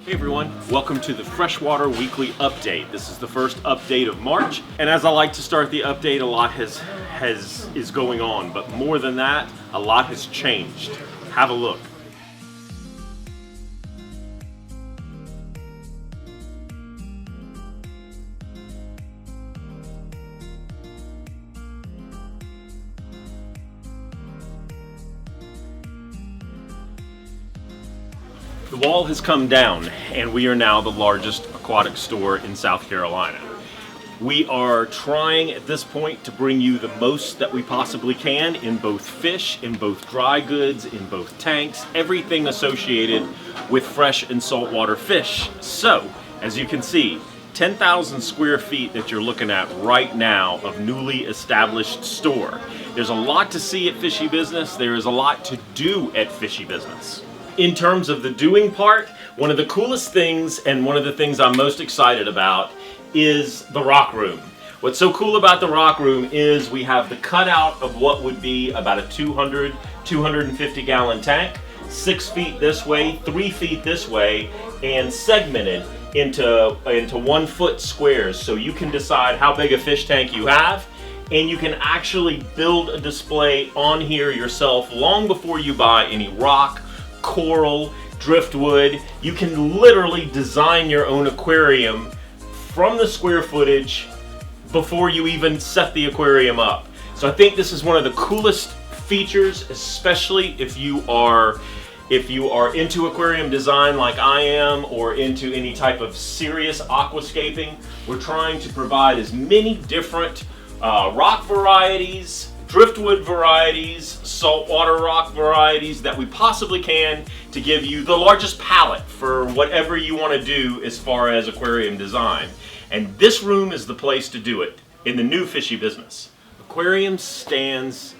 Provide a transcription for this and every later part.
Hey everyone, welcome to the Freshwater Weekly Update. This is the first update of March, and as I like to start the update, a lot is going on, but more than that, a lot has changed. Have a look. The wall has come down, and we are now the largest aquatic store in South Carolina. We are trying at this point to bring you the most that we possibly can in both fish, in both dry goods, in both tanks, everything associated with fresh and saltwater fish. So, as you can see, 10,000 square feet that you're looking at right now of newly established store. There's a lot to see at Fishy Business. There is a lot to do at Fishy Business. In terms of the doing part, one of the coolest things and one of the things I'm most excited about is the rock room. What's so cool about the rock room is we have the cutout of what would be about a 250 gallon tank, 6 feet this way, 3 feet this way, and segmented into 1 foot squares, so you can decide how big a fish tank you have, and you can actually build a display on here yourself long before you buy any rock, coral, driftwood. You can literally design your own aquarium from the square footage before you even set the aquarium up. So I think this is one of the coolest features, especially if you are into aquarium design like I am, or into any type of serious aquascaping. We're trying to provide as many different rock varieties, driftwood varieties, saltwater rock varieties that we possibly can to give you the largest palette for whatever you want to do as far as aquarium design. And this room is the place to do it in the new Fishy Business. Aquarium stands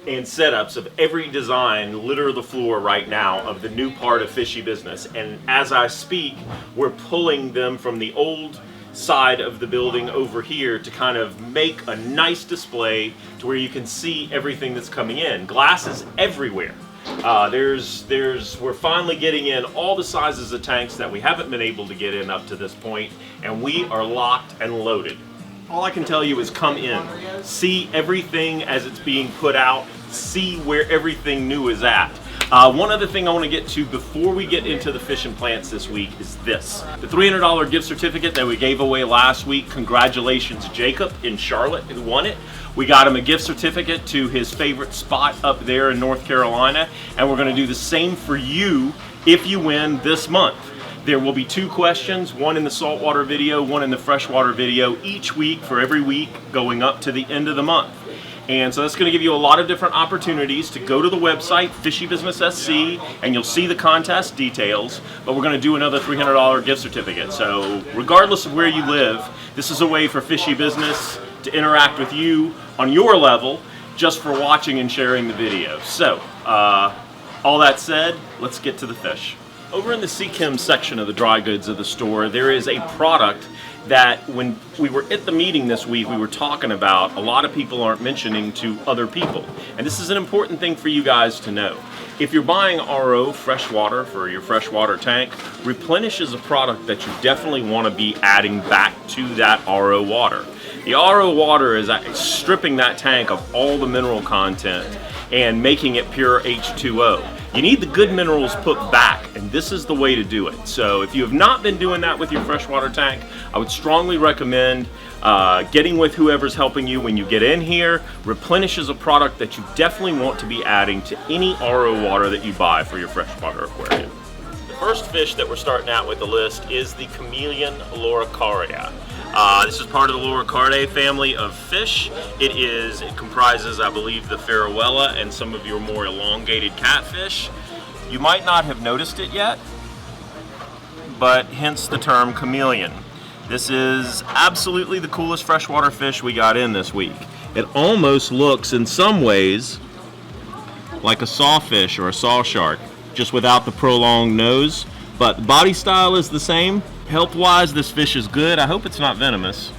and setups of every design litter the floor right now of the new part of Fishy Business. And as I speak, we're pulling them from the old side of the building over here to kind of make a nice display to where you can see everything that's coming in. Glass is everywhere. We're finally getting in all the sizes of tanks that we haven't been able to get in up to this point, and we are locked and loaded. All I can tell you is come in, see everything as it's being put out, see where everything new is at. One other thing I want to get to before we get into the fish and plants this week is this. The $300 gift certificate that we gave away last week. Congratulations, Jacob in Charlotte, who won it. We got him a gift certificate to his favorite spot up there in North Carolina, and we're going to do the same for you if you win this month. There will be 2 questions, one in the saltwater video, one in the freshwater video, each week for every week going up to the end of the month. And so that's going to give you a lot of different opportunities to go to the website, Fishy Business SC, and you'll see the contest details. But we're going to do another $300 gift certificate. So regardless of where you live, this is a way for Fishy Business to interact with you on your level just for watching and sharing the video. So all that said, let's get to the fish. Over in the Seachem section of the dry goods of the store, there is a product that when we were at the meeting this week, we were talking about a lot of people aren't mentioning to other people. And this is an important thing for you guys to know. If you're buying RO freshwater for your freshwater tank, Replenish is a product that you definitely want to be adding back to that RO water. The RO water is stripping that tank of all the mineral content and making it pure H2O. You need the good minerals put back, and this is the way to do it. So if you have not been doing that with your freshwater tank, I would strongly recommend getting with whoever's helping you when you get in here. Replenish is a product that you definitely want to be adding to any RO water that you buy for your freshwater aquarium. The first fish that we're starting out with the list is the Chameleon loricaria. This is part of the Loricaridae family of fish. It comprises, I believe, the Farawella and some of your more elongated catfish. You might not have noticed it yet, but hence the term chameleon. This is absolutely the coolest freshwater fish we got in this week. It almost looks, in some ways, like a sawfish or a saw shark, just without the prolonged nose, but the body style is the same. Health-wise, this fish is good. I hope it's not venomous,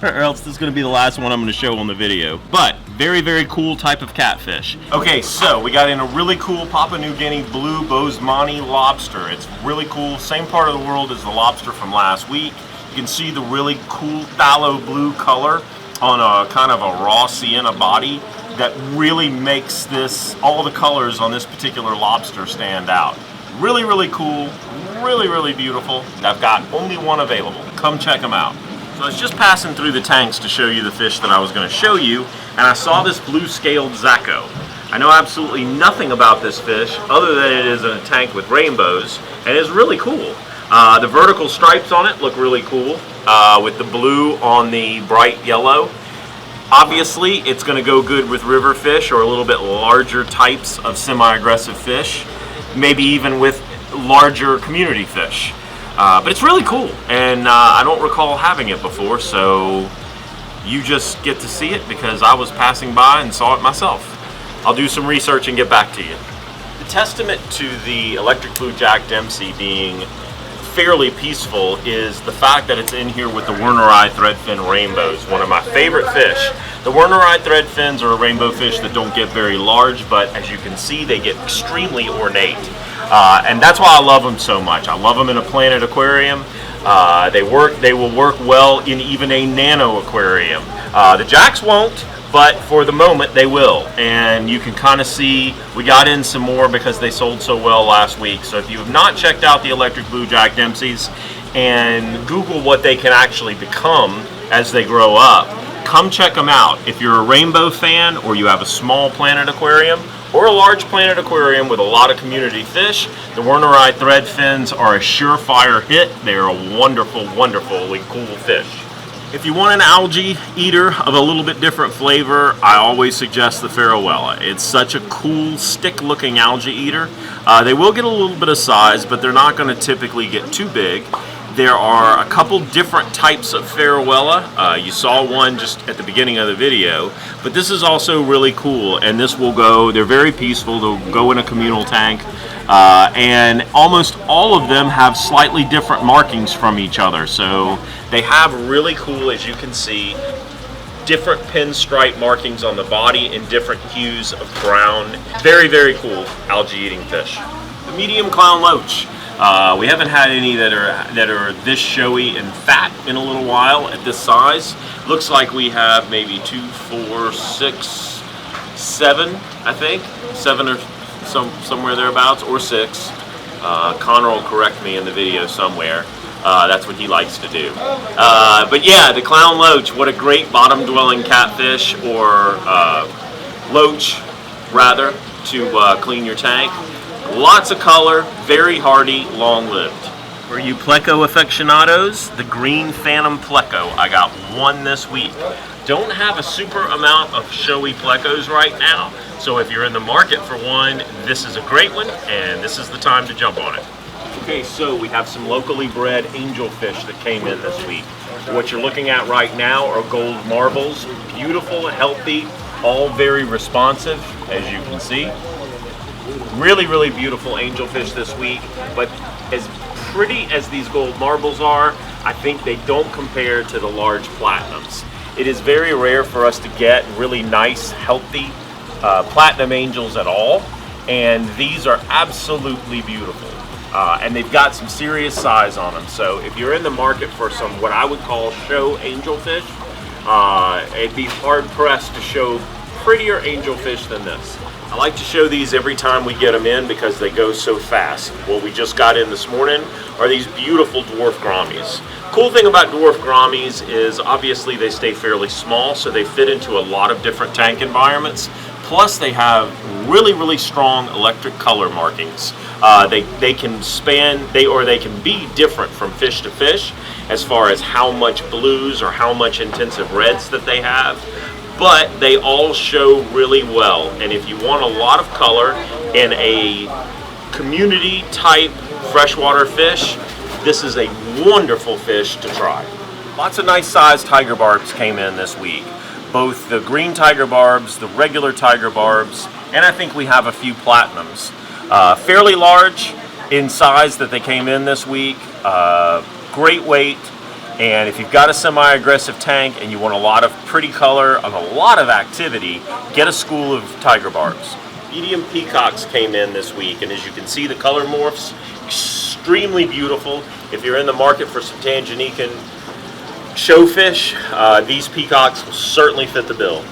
or else this is going to be the last one I'm going to show on the video. But Very, very cool type of catfish. Okay, so we got in a really cool Papua New Guinea blue Bosmani lobster. It's really cool, same part of the world as the lobster from last week. You can see the really cool phthalo blue color on a kind of a raw sienna body that really makes this, all the colors on this particular lobster stand out. Really, really cool, really, really beautiful. I've got only one available. Come check them out. So I was just passing through the tanks to show you the fish that I was going to show you, and I saw this blue-scaled Zacko. I know absolutely nothing about this fish other than it is in a tank with rainbows, and it's really cool. The vertical stripes on it look really cool, with the blue on the bright yellow. Obviously, it's going to go good with river fish or a little bit larger types of semi-aggressive fish, maybe even with larger community fish. But it's really cool, and I don't recall having it before, so you just get to see it because I was passing by and saw it myself. I'll do some research and get back to you. The testament to the electric blue Jack Dempsey being fairly peaceful is the fact that it's in here with the Wernerite threadfin rainbows, one of my favorite fish. The Wernerite threadfins are a rainbow fish that don't get very large, but as you can see, they get extremely ornate. And that's why I love them so much. I love them in a planted aquarium. They will work well in even a nano aquarium. The Jacks won't, but for the moment they will. And you can kind of see we got in some more because they sold so well last week. So if you have not checked out the electric blue Jack Dempseys and Google what they can actually become as they grow up, come check them out. If you're a rainbow fan or you have a small planted aquarium or a large planted aquarium with a lot of community fish, the Wernerite thread fins are a surefire hit. They're a wonderful, wonderfully cool fish. If you want an algae eater of a little bit different flavor, I always suggest the Farawella. It's such a cool stick-looking algae eater. They will get a little bit of size, but they're not going to typically get too big. There are a couple different types of Farawella. You saw one just at the beginning of the video, but this is also really cool, and this will go, they're very peaceful, they'll go in a communal tank, and almost all of them have slightly different markings from each other. So they have really cool, as you can see, different pinstripe markings on the body in different hues of brown. Very, very cool algae eating fish. The medium clown loach. We haven't had any that are this showy and fat in a little while at this size. Looks like we have maybe 2, 4, 6, 7, I think. 7 or somewhere thereabouts, or 6. Connor will correct me in the video somewhere. That's what he likes to do. But yeah, the clown loach, what a great bottom-dwelling catfish, or loach, rather, to clean your tank. Lots of color, very hardy, long-lived. For you Pleco aficionados, the green phantom Pleco. I got one this week. Don't have a super amount of showy Plecos right now, so if you're in the market for one, this is a great one, and this is the time to jump on it. Okay, so we have some locally bred angelfish that came in this week. What you're looking at right now are gold marbles, beautiful, healthy, all very responsive, as you can see. Really, really beautiful angelfish this week, but as pretty as these gold marbles are, I think they don't compare to the large platinums. It is very rare for us to get really nice, healthy platinum angels at all, and these are absolutely beautiful. And they've got some serious size on them, so if you're in the market for some what I would call show angelfish, it'd be hard-pressed to show prettier angelfish than this. I like to show these every time we get them in because they go so fast. What we just got in this morning are these beautiful dwarf grommies. Cool thing about dwarf grommies is obviously they stay fairly small, so they fit into a lot of different tank environments. Plus they have really, really strong electric color markings. They can span, they can be different from fish to fish as far as how much blues or how much intensive reds that they have. But they all show really well, and if you want a lot of color in a community type freshwater fish, this is a wonderful fish to try. Lots of nice sized tiger barbs came in this week. Both the green tiger barbs, the regular tiger barbs, and I think we have a few platinums. Fairly large in size that they came in this week. Great weight. And if you've got a semi-aggressive tank and you want a lot of pretty color and a lot of activity, get a school of tiger barbs. Medium peacocks came in this week, and as you can see, the color morphs extremely beautiful. If you're in the market for some Tanganyika showfish, these peacocks will certainly fit the bill.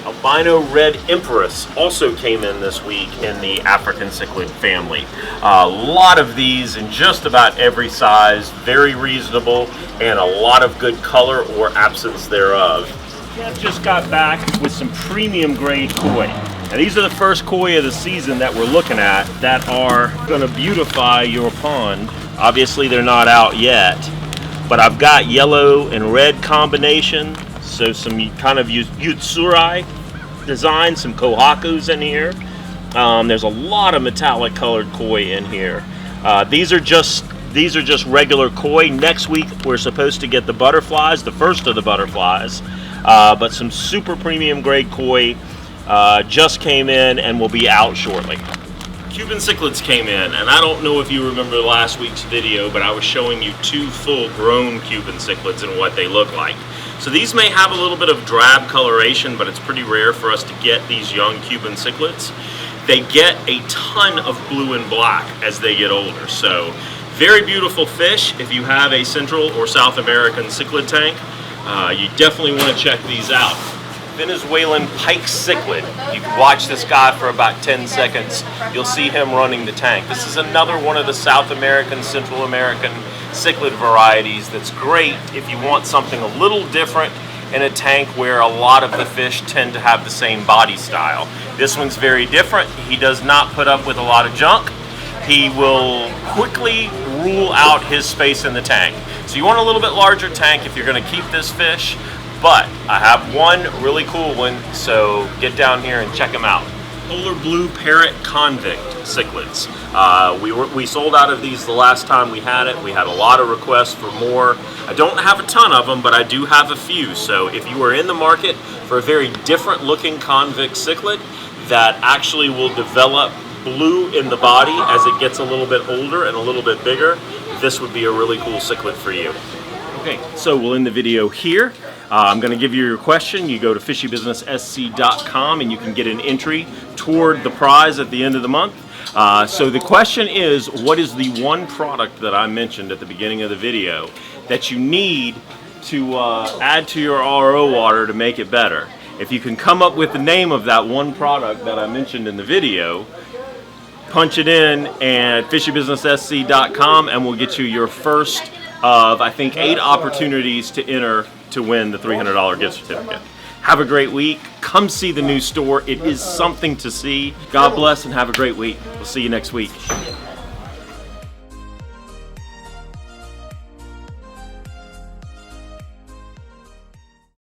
Albino Red Empress also came in this week in the African cichlid family. A lot of these in just about every size, very reasonable, and a lot of good color or absence thereof. I've just got back with some premium grade koi. Now these are the first koi of the season that we're looking at that are going to beautify your pond. Obviously they're not out yet, but I've got yellow and red combination, so some kind of Yutsurai design, some Kohakus in here. There's a lot of metallic colored koi in here. These are just regular koi. Next week we're supposed to get the butterflies, the first of the butterflies, but some super premium grade koi just came in and will be out shortly. Cuban Cichlids came in, and I don't know if you remember last week's video, but I was showing you 2 full-grown Cuban Cichlids and what they look like. So these may have a little bit of drab coloration, but it's pretty rare for us to get these young Cuban Cichlids. They get a ton of blue and black as they get older, so very beautiful fish. If you have a Central or South American cichlid tank, you definitely want to check these out. Venezuelan Pike Cichlid. You can watch this guy for about 10 seconds. You'll see him running the tank. This is another one of the South American, Central American cichlid varieties that's great if you want something a little different in a tank where a lot of the fish tend to have the same body style. This one's very different. He does not put up with a lot of junk. He will quickly rule out his space in the tank. So you want a little bit larger tank if you're going to keep this fish. But I have one really cool one, so get down here and check him out. Polar Blue Parrot Convict Cichlids. We sold out of these the last time we had it. We had a lot of requests for more. I don't have a ton of them, but I do have a few. So if you are in the market for a very different looking convict cichlid that actually will develop blue in the body as it gets a little bit older and a little bit bigger, this would be a really cool cichlid for you. Okay, so we'll end the video here. I'm going to give you your question. You go to fishybusinesssc.com and you can get an entry toward the prize at the end of the month. So the question is, what is the one product that I mentioned at the beginning of the video that you need to add to your RO water to make it better? If you can come up with the name of that one product that I mentioned in the video, punch it in at fishybusinesssc.com and we'll get you your first of, I think, 8 opportunities to enter to win the $300 gift certificate. Have a great week. Come see the new store. It is something to see. God bless and have a great week. We'll see you next week.